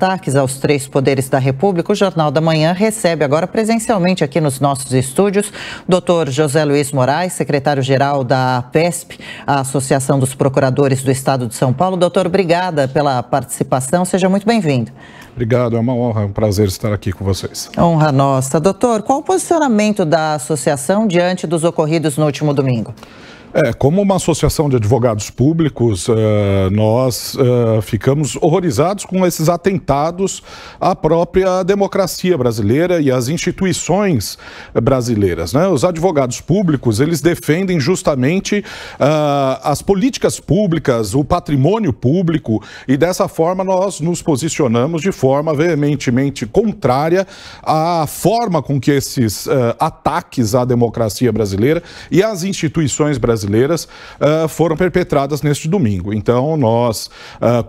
ataques aos três poderes da República, o Jornal da Manhã recebe agora presencialmente aqui nos nossos estúdios Dr. José Luiz Moraes, secretário-geral da APESP, a Associação dos Procuradores do Estado de São Paulo. Doutor, obrigada pela participação, seja muito bem-vindo. Obrigado, é uma honra, é um prazer estar aqui com vocês. Honra nossa. Doutor, qual o posicionamento da associação diante dos ocorridos no último domingo? Como uma associação de advogados públicos, nós ficamos horrorizados com esses atentados à própria democracia brasileira e às instituições brasileiras, né? Os advogados públicos, eles defendem justamente as políticas públicas, o patrimônio público, e dessa forma nós nos posicionamos de forma veementemente contrária à forma com que esses ataques à democracia brasileira e às instituições brasileiras foram perpetradas neste domingo. Então, nós,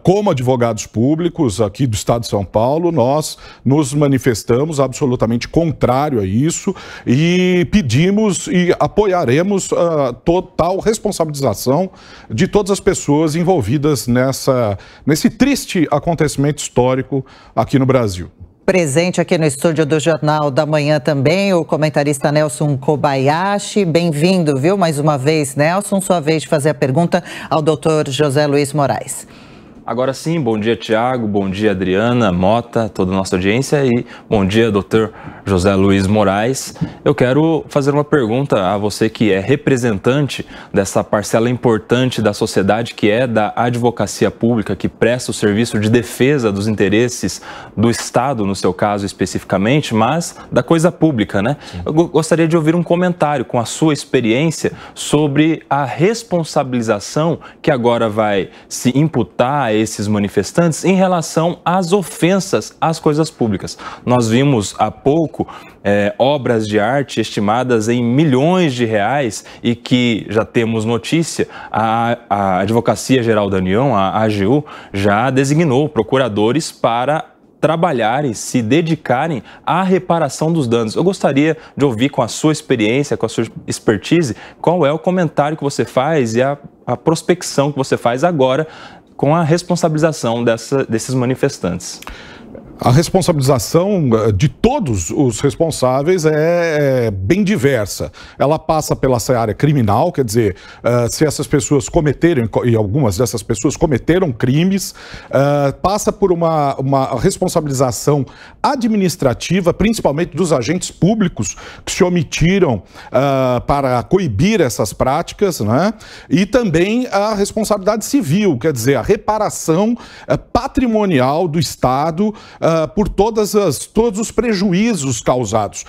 como advogados públicos aqui do Estado de São Paulo, nós nos manifestamos absolutamente contrário a isso e pedimos e apoiaremos total responsabilização de todas as pessoas envolvidas nesse triste acontecimento histórico aqui no Brasil. Presente aqui no estúdio do Jornal da Manhã também, o comentarista Nelson Kobayashi. Bem-vindo, viu? Mais uma vez, Nelson, sua vez de fazer a pergunta ao doutor José Luiz Moraes. Agora sim, bom dia, Tiago, bom dia, Adriana, Mota, toda a nossa audiência, e bom dia, doutor José Luiz Moraes. Eu quero fazer uma pergunta a você que é representante dessa parcela importante da sociedade, que é da advocacia pública, que presta o serviço de defesa dos interesses do Estado, no seu caso especificamente, mas da coisa pública, né? Eu gostaria de ouvir um comentário com a sua experiência sobre a responsabilização que agora vai se imputar a esses manifestantes em relação às ofensas às coisas públicas. Nós vimos há pouco obras de arte estimadas em milhões de reais e que já temos notícia, a Advocacia Geral da União, a AGU, já designou procuradores para trabalharem, se dedicarem à reparação dos danos. Eu gostaria de ouvir com a sua experiência, com a sua expertise, qual é o comentário que você faz e a prospecção que você faz agora com a responsabilização desses manifestantes. A responsabilização de todos os responsáveis é bem diversa. Ela passa pela seara criminal, quer dizer, se essas pessoas cometeram, e algumas dessas pessoas cometeram crimes, passa por uma responsabilização administrativa, principalmente dos agentes públicos que se omitiram para coibir essas práticas, né? E também a responsabilidade civil, quer dizer, a reparação patrimonial do Estado por todos os prejuízos causados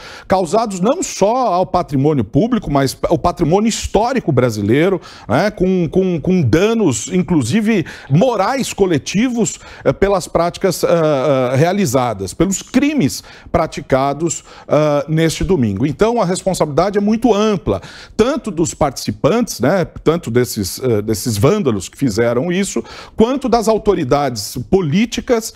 não só ao patrimônio público, mas ao patrimônio histórico brasileiro, né, com danos, inclusive morais coletivos, pelas práticas realizadas, pelos crimes praticados neste domingo. Então, a responsabilidade é muito ampla, tanto dos participantes, né, tanto desses vândalos que fizeram isso, quanto das autoridades políticas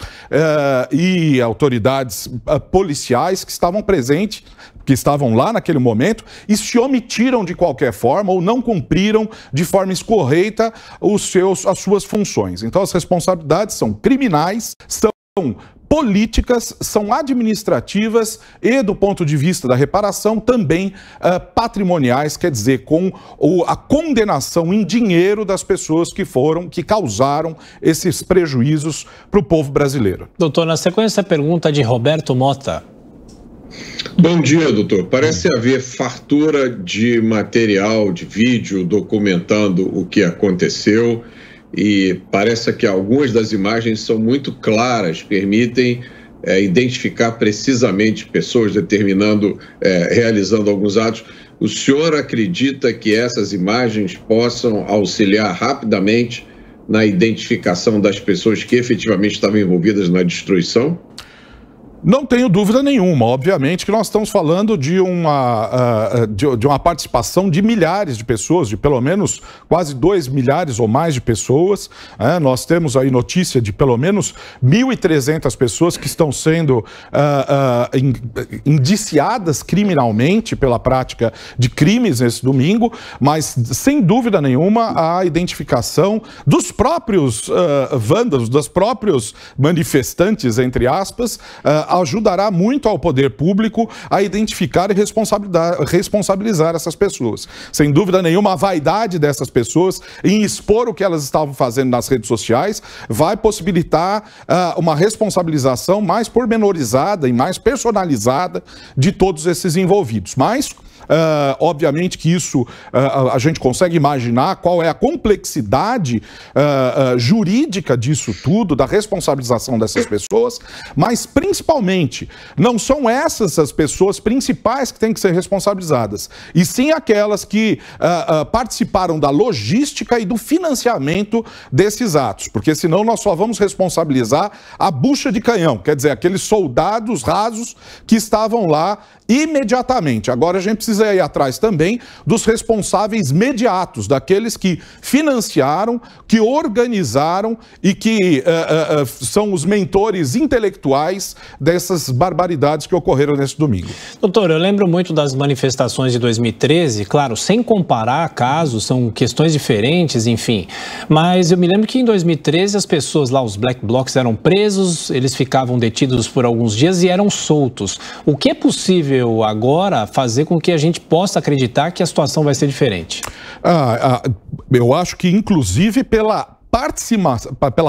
e autoridades policiais que estavam presentes, que estavam lá naquele momento e se omitiram de qualquer forma ou não cumpriram de forma escorreita as suas funções. Então, as responsabilidades são criminais, são políticas, são administrativas e, do ponto de vista da reparação, também patrimoniais, quer dizer, com a condenação em dinheiro das pessoas que causaram esses prejuízos para o povo brasileiro. Doutor, na sequência, a pergunta de Roberto Mota. Bom dia, doutor. Parece haver fartura de material, de vídeo, documentando o que aconteceu. E parece que algumas das imagens são muito claras, permitem identificar precisamente pessoas realizando alguns atos. O senhor acredita que essas imagens possam auxiliar rapidamente na identificação das pessoas que efetivamente estavam envolvidas na destruição? Não tenho dúvida nenhuma. Obviamente que nós estamos falando de uma participação de milhares de pessoas, de pelo menos quase 2 milhares ou mais de pessoas. Nós temos aí notícia de pelo menos 1.300 pessoas que estão sendo indiciadas criminalmente pela prática de crimes nesse domingo, mas sem dúvida nenhuma a identificação dos próprios vândalos, dos próprios manifestantes, entre aspas, ajudará muito ao poder público a identificar e responsabilizar essas pessoas. Sem dúvida nenhuma, a vaidade dessas pessoas em expor o que elas estavam fazendo nas redes sociais vai possibilitar uma responsabilização mais pormenorizada e mais personalizada de todos esses envolvidos. Mas obviamente que isso a gente consegue imaginar qual é a complexidade jurídica disso tudo, da responsabilização dessas pessoas, mas principalmente não são essas as pessoas principais que têm que ser responsabilizadas, e sim aquelas que participaram da logística e do financiamento desses atos, porque senão nós só vamos responsabilizar a bucha de canhão, quer dizer, aqueles soldados rasos que estavam lá imediatamente. Agora a gente precisa ir atrás também dos responsáveis imediatos, daqueles que financiaram, que organizaram e que são os mentores intelectuais dessas barbaridades que ocorreram nesse domingo. Doutor, eu lembro muito das manifestações de 2013, claro, sem comparar casos, são questões diferentes, enfim, mas eu me lembro que em 2013 as pessoas lá, os Black Blocs, eram presos, eles ficavam detidos por alguns dias e eram soltos. O que é possível agora fazer com que a gente possa acreditar que a situação vai ser diferente? Eu acho que, inclusive, pela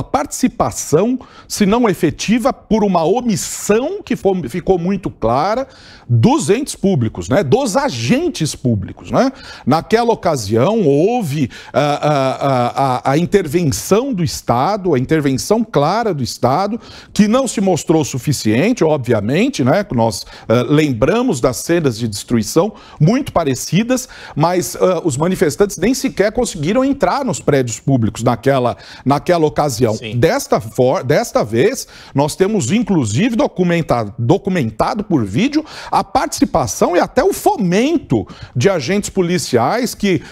participação, se não efetiva, por uma omissão que ficou muito clara dos entes públicos, né? Dos agentes públicos, né? Naquela ocasião houve a intervenção do Estado, a intervenção clara do Estado, que não se mostrou suficiente, obviamente, né? Nós lembramos das cenas de destruição muito parecidas, mas os manifestantes nem sequer conseguiram entrar nos prédios públicos naquela ocasião. Sim. Desta vez, nós temos inclusive documentado por vídeo a participação e até o fomento de agentes policiais que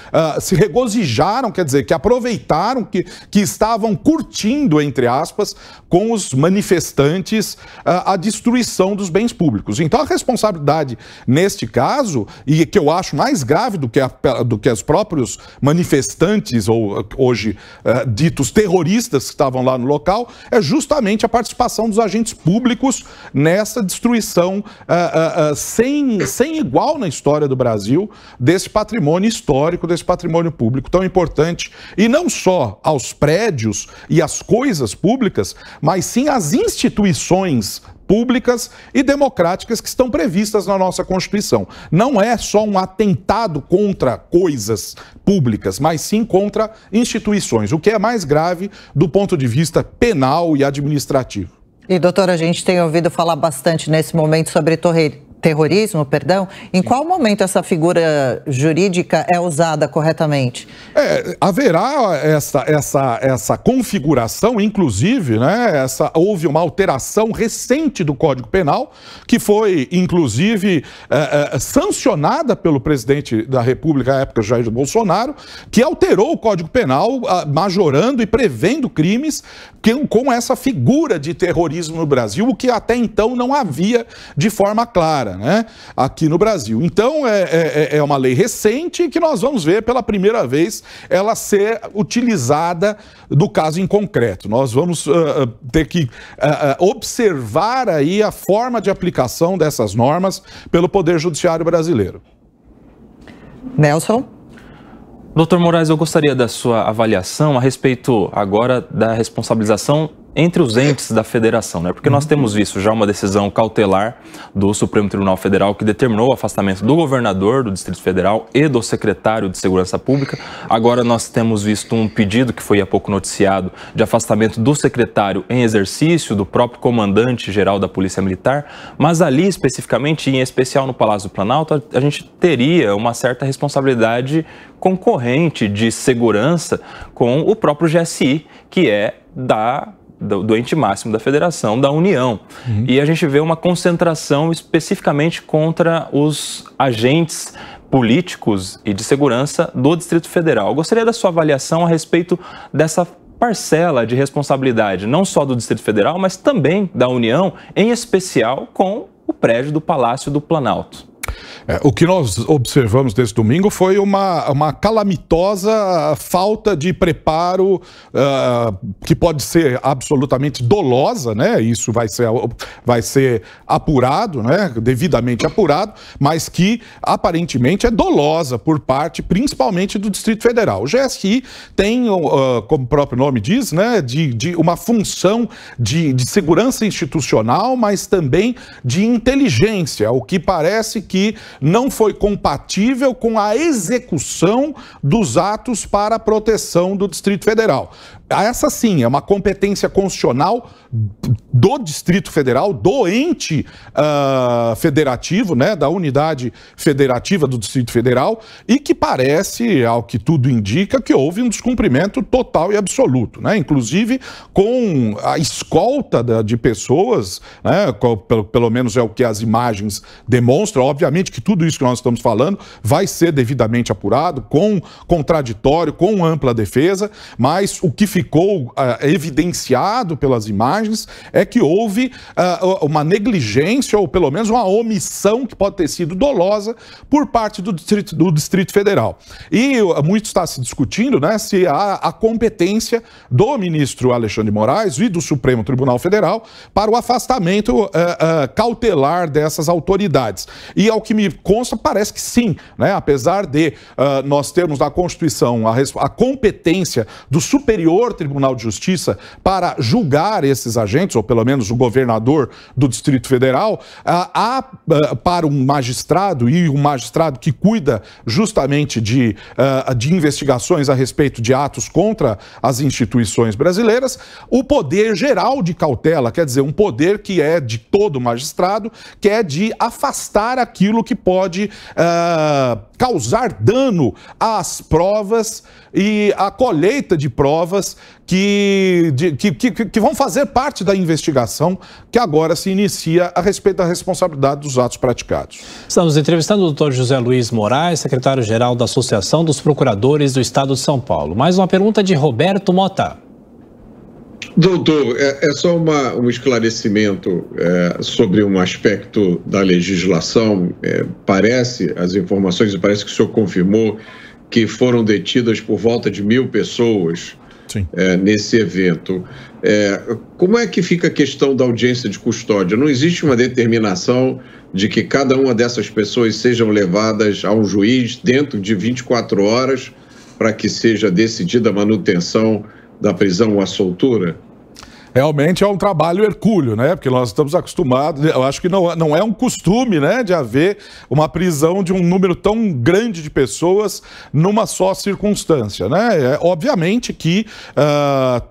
se regozijaram, quer dizer, que aproveitaram, que estavam curtindo, entre aspas, com os manifestantes a destruição dos bens públicos. Então a responsabilidade neste caso, e que eu acho mais grave do que os próprios manifestantes, ou hoje ditos terroristas que estavam lá no local, é justamente a participação dos agentes públicos nessa destruição sem igual na história do Brasil, desse patrimônio histórico, desse patrimônio público tão importante, e não só aos prédios e às coisas públicas, mas sim às instituições públicas e democráticas que estão previstas na nossa Constituição. Não é só um atentado contra coisas públicas, mas sim contra instituições, o que é mais grave do ponto de vista penal e administrativo. E, doutora, a gente tem ouvido falar bastante nesse momento sobre terrorismo, perdão. Em qual momento essa figura jurídica é usada corretamente? Haverá essa configuração, inclusive, né? Houve uma alteração recente do Código Penal, que foi, inclusive, sancionada pelo presidente da República, à época, Jair Bolsonaro, que alterou o Código Penal, majorando e prevendo crimes com essa figura de terrorismo no Brasil, o que até então não havia de forma clara, né, aqui no Brasil. Então, é uma lei recente que nós vamos ver pela primeira vez ela ser utilizada no caso em concreto. Nós vamos ter que observar aí a forma de aplicação dessas normas pelo Poder Judiciário brasileiro. Nelson? Doutor Moraes, eu gostaria da sua avaliação a respeito agora da responsabilização entre os entes da federação, né? Porque nós temos visto já uma decisão cautelar do Supremo Tribunal Federal que determinou o afastamento do governador do Distrito Federal e do secretário de Segurança Pública. Agora nós temos visto um pedido que foi há pouco noticiado de afastamento do secretário em exercício, do próprio comandante-geral da Polícia Militar, mas ali especificamente, em especial no Palácio do Planalto, a gente teria uma certa responsabilidade concorrente de segurança com o próprio GSI, que é da do ente máximo da federação, da União. E a gente vê uma concentração especificamente contra os agentes políticos e de segurança do Distrito Federal. Eu gostaria da sua avaliação a respeito dessa parcela de responsabilidade, não só do Distrito Federal, mas também da União, em especial com o prédio do Palácio do Planalto. O que nós observamos nesse domingo foi uma calamitosa falta de preparo que pode ser absolutamente dolosa, né? Isso vai ser apurado, né? Devidamente apurado, mas que aparentemente é dolosa por parte, principalmente do Distrito Federal. O GSI tem, como o próprio nome diz, né? De uma função de segurança institucional, mas também de inteligência, o que parece que não foi compatível com a execução dos atos para a proteção do Distrito Federal. Essa sim é uma competência constitucional do Distrito Federal, do ente federativo, né, da unidade federativa do Distrito Federal, e que parece, ao que tudo indica, que houve um descumprimento total e absoluto, né, inclusive com a escolta de pessoas, né, pelo menos é o que as imagens demonstram. Obviamente que tudo isso que nós estamos falando vai ser devidamente apurado, com contraditório, com ampla defesa, mas o que ficou evidenciado pelas imagens é que houve uma negligência ou pelo menos uma omissão que pode ter sido dolosa por parte do Distrito Federal. E muito está se discutindo, né, se há a competência do ministro Alexandre de Moraes e do Supremo Tribunal Federal para o afastamento cautelar dessas autoridades. E ao que me consta, parece que sim, né, apesar de nós termos na Constituição a competência do Superior Tribunal de Justiça para julgar esses agentes, ou pelo menos o governador do Distrito Federal, há para um magistrado, e um magistrado que cuida justamente de investigações a respeito de atos contra as instituições brasileiras, o poder geral de cautela, quer dizer, um poder que é de todo magistrado, que é de afastar aquilo que pode causar dano às provas e à colheita de provas que vão fazer parte da investigação que agora se inicia a respeito da responsabilidade dos atos praticados. Estamos entrevistando o doutor José Luiz Moraes, secretário-geral da Associação dos Procuradores do Estado de São Paulo. Mais uma pergunta de Roberto Mota. Doutor, é só um esclarecimento sobre um aspecto da legislação. As informações, parece que o senhor confirmou que foram detidas por volta de 1.000 pessoas nesse evento. Como é que fica a questão da audiência de custódia? Não existe uma determinação de que cada uma dessas pessoas sejam levadas a um juiz dentro de 24 horas para que seja decidida a manutenção da prisão ou a soltura? Realmente é um trabalho hercúleo, né? Porque nós estamos acostumados, eu acho que não é um costume, né, de haver uma prisão de um número tão grande de pessoas numa só circunstância, né? Obviamente que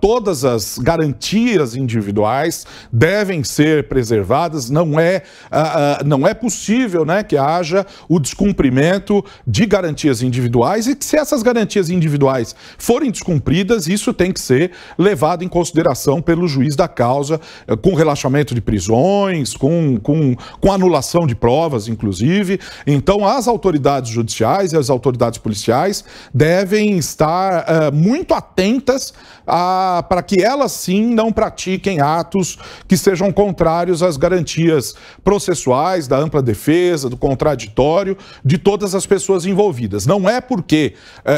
todas as garantias individuais devem ser preservadas, não é possível, né, que haja o descumprimento de garantias individuais, e que se essas garantias individuais forem descumpridas, isso tem que ser levado em consideração pelo juiz da causa, com relaxamento de prisões, com anulação de provas, inclusive. Então, as autoridades judiciais e as autoridades policiais devem estar muito atentas para que elas, sim, não pratiquem atos que sejam contrários às garantias processuais, da ampla defesa, do contraditório, de todas as pessoas envolvidas. Não é porque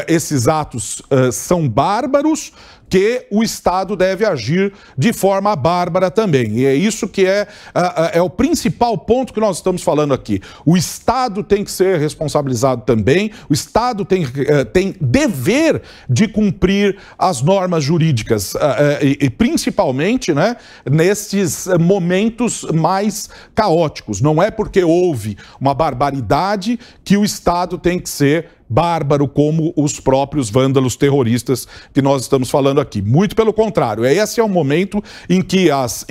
esses atos são bárbaros que o Estado deve agir de forma bárbara também. E é isso que é o principal ponto que nós estamos falando aqui. O Estado tem que ser responsabilizado também, o Estado tem dever de cumprir as normas jurídicas, e principalmente, né, nesses momentos mais caóticos. Não é porque houve uma barbaridade que o Estado tem que ser bárbaro como os próprios vândalos terroristas que nós estamos falando aqui. Muito pelo contrário, esse é o momento em que as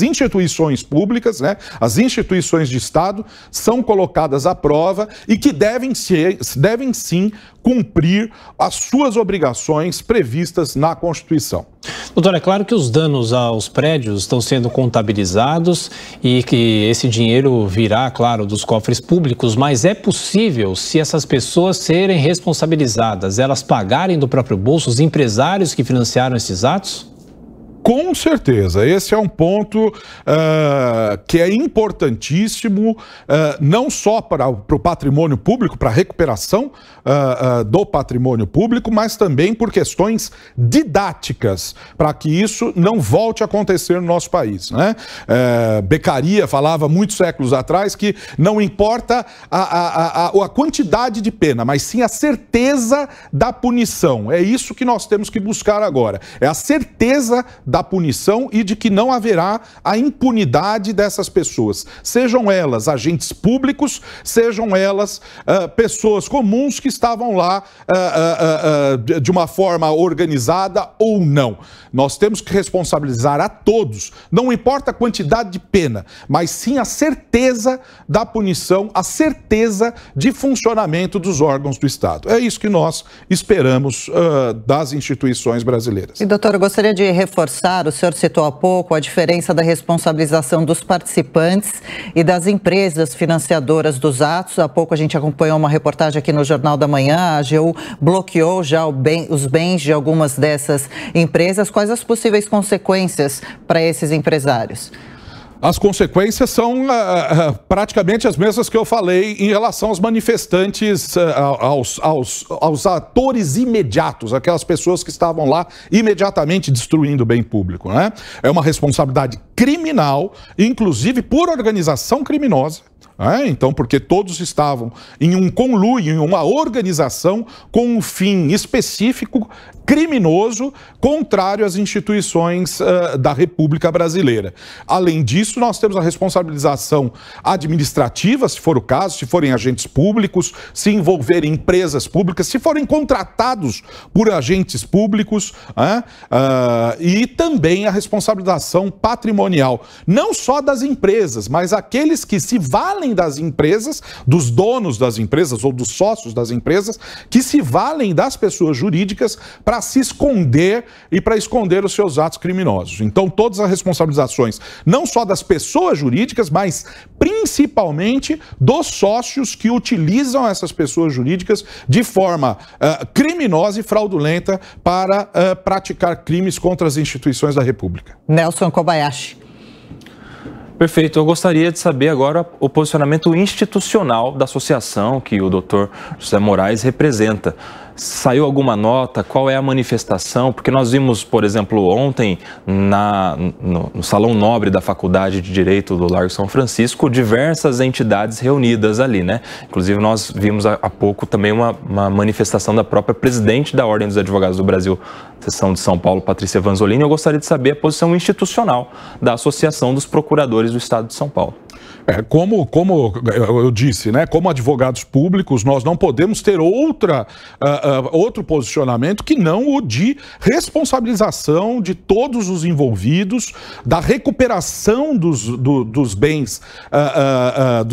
instituições públicas, né, as instituições de Estado são colocadas à prova e que devem sim cumprir as suas obrigações previstas na Constituição. Doutor, é claro que os danos aos prédios estão sendo contabilizados e que esse dinheiro virá, claro, dos cofres públicos, mas é possível, se essas pessoas serem responsabilizadas, elas pagarem do próprio bolso, os empresários que financiaram esses atos? Com certeza, esse é um ponto que é importantíssimo, não só para o patrimônio público, para a recuperação do patrimônio público, mas também por questões didáticas, para que isso não volte a acontecer no nosso país, né? Beccaria falava muitos séculos atrás que não importa a quantidade de pena, mas sim a certeza da punição. É isso que nós temos que buscar agora, é a certeza da punição e de que não haverá a impunidade dessas pessoas, sejam elas agentes públicos, sejam elas pessoas comuns que estavam lá de uma forma organizada ou não. Nós temos que responsabilizar a todos, não importa a quantidade de pena, mas sim a certeza da punição, a certeza de funcionamento dos órgãos do Estado. É isso que nós esperamos das instituições brasileiras. E, doutor, eu gostaria de reforçar, o senhor citou há pouco a diferença da responsabilização dos participantes e das empresas financiadoras dos atos. Há pouco a gente acompanhou uma reportagem aqui no Jornal da Manhã, a AGU bloqueou já os bens de algumas dessas empresas. Quais as possíveis consequências para esses empresários? As consequências são praticamente as mesmas que eu falei em relação aos manifestantes, aos atores imediatos, aquelas pessoas que estavam lá imediatamente destruindo o bem público, né? É uma responsabilidade criminal, inclusive por organização criminosa. Então, porque todos estavam em um conluio, em uma organização com um fim específico, criminoso, contrário às instituições da República Brasileira. Além disso, nós temos a responsabilização administrativa, se for o caso, se forem agentes públicos, se envolverem empresas públicas, se forem contratados por agentes públicos, e também a responsabilização patrimonial, não só das empresas, mas aqueles que se valem das empresas, dos donos das empresas ou dos sócios das empresas, que se valem das pessoas jurídicas para se esconder e para esconder os seus atos criminosos. Então, todas as responsabilizações, não só das pessoas jurídicas, mas principalmente dos sócios que utilizam essas pessoas jurídicas de forma criminosa e fraudulenta para praticar crimes contra as instituições da República. Nelson Kobayashi. Perfeito. Eu gostaria de saber agora o posicionamento institucional da associação que o doutor José Moraes representa. Saiu alguma nota? Qual é a manifestação? Porque nós vimos, por exemplo, ontem no Salão Nobre da Faculdade de Direito do Largo São Francisco, diversas entidades reunidas ali, né? Inclusive nós vimos há pouco também uma manifestação da própria presidente da Ordem dos Advogados do Brasil, seção de São Paulo, Patrícia Vanzolini. Eu gostaria de saber a posição institucional da Associação dos Procuradores do Estado de São Paulo. Como eu disse, né, como advogados públicos, nós não podemos ter outro posicionamento que não o de responsabilização de todos os envolvidos, da recuperação dos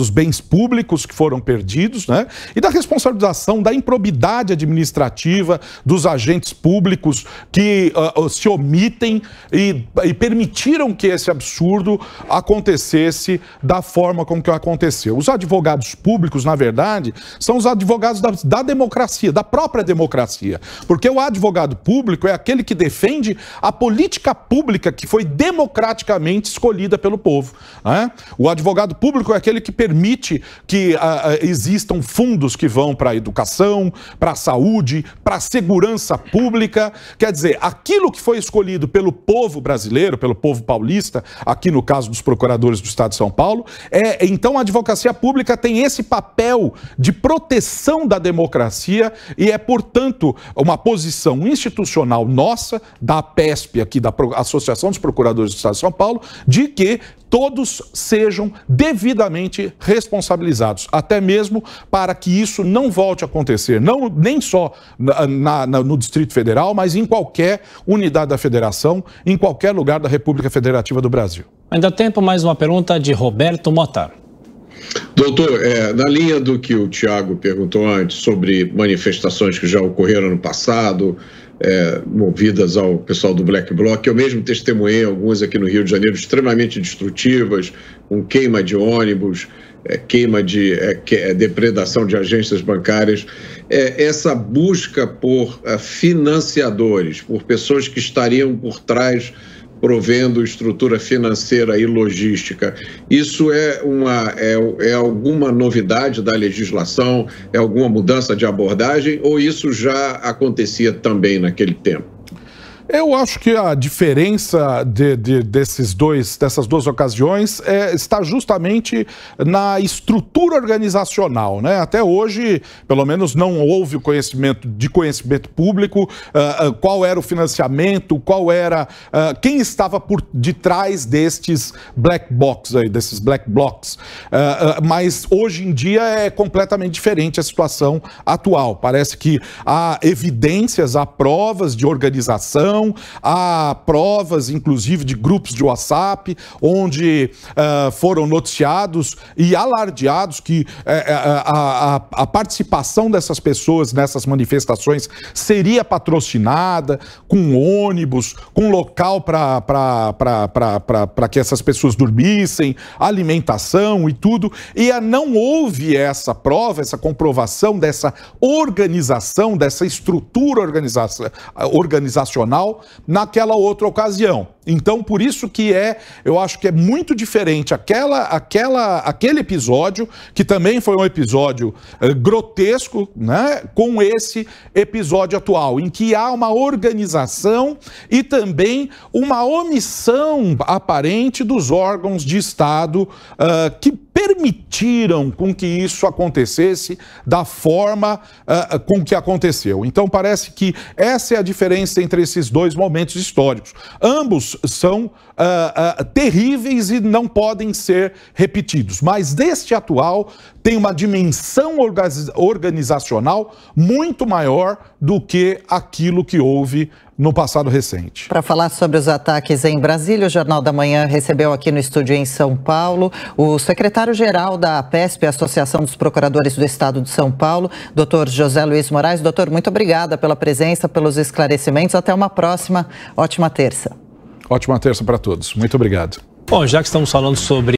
bens públicos que foram perdidos, né, e da responsabilização da improbidade administrativa dos agentes públicos que se omitem e permitiram que esse absurdo acontecesse da forma como que aconteceu. Os advogados públicos, na verdade, são os advogados da democracia, da própria democracia. Porque o advogado público é aquele que defende a política pública que foi democraticamente escolhida pelo povo, né? O advogado público é aquele que permite que existam fundos que vão para a educação, para a saúde, para a segurança pública. Quer dizer, aquilo que foi escolhido pelo povo brasileiro, pelo povo paulista, aqui no caso dos procuradores do Estado de São Paulo, então a advocacia pública tem esse papel de proteção da democracia e é, portanto, uma posição institucional nossa, da PESP, aqui da Associação dos Procuradores do Estado de São Paulo, de que todos sejam devidamente responsabilizados, até mesmo para que isso não volte a acontecer, nem só no Distrito Federal, mas em qualquer unidade da federação, em qualquer lugar da República Federativa do Brasil. Ainda há tempo, mais uma pergunta de Roberto Mota. Doutor, na linha do que o Tiago perguntou antes sobre manifestações que já ocorreram no passado, movidas ao pessoal do Black Bloc, eu mesmo testemunhei algumas aqui no Rio de Janeiro extremamente destrutivas, com queima de ônibus, queima de depredação de agências bancárias, essa busca por financiadores, por pessoas que estariam por trás provendo estrutura financeira e logística. Isso é alguma novidade da legislação? É alguma mudança de abordagem? Ou isso já acontecia também naquele tempo? Eu acho que a diferença dessas duas ocasiões está justamente na estrutura organizacional, né? Até hoje, pelo menos, não houve o conhecimento público, qual era o financiamento, quem estava por detrás desses black box aí, desses black blocs. Mas hoje em dia é completamente diferente a situação atual. Parece que há evidências, há provas de organização, há provas, inclusive, de grupos de WhatsApp, onde foram noticiados e alardeados que a participação dessas pessoas nessas manifestações seria patrocinada, com ônibus, com local para que essas pessoas dormissem, alimentação e tudo. E não houve essa prova, essa comprovação dessa organização, dessa estrutura organizacional naquela outra ocasião. Então, por isso que eu acho que é muito diferente aquele episódio, que também foi um episódio grotesco, né, com esse episódio atual, em que há uma organização e também uma omissão aparente dos órgãos de Estado que permitiram com que isso acontecesse da forma com que aconteceu. Então, parece que essa é a diferença entre esses dois momentos históricos. Ambos são terríveis e não podem ser repetidos, mas deste atual tem uma dimensão organizacional muito maior do que aquilo que houve no passado recente. Para falar sobre os ataques em Brasília, o Jornal da Manhã recebeu aqui no estúdio em São Paulo o secretário-geral da PESP, Associação dos Procuradores do Estado de São Paulo, Dr. José Luiz Moraes. Doutor, muito obrigada pela presença, pelos esclarecimentos. Até uma próxima. Ótima terça. Ótima terça para todos. Muito obrigado. Bom, já que estamos falando sobre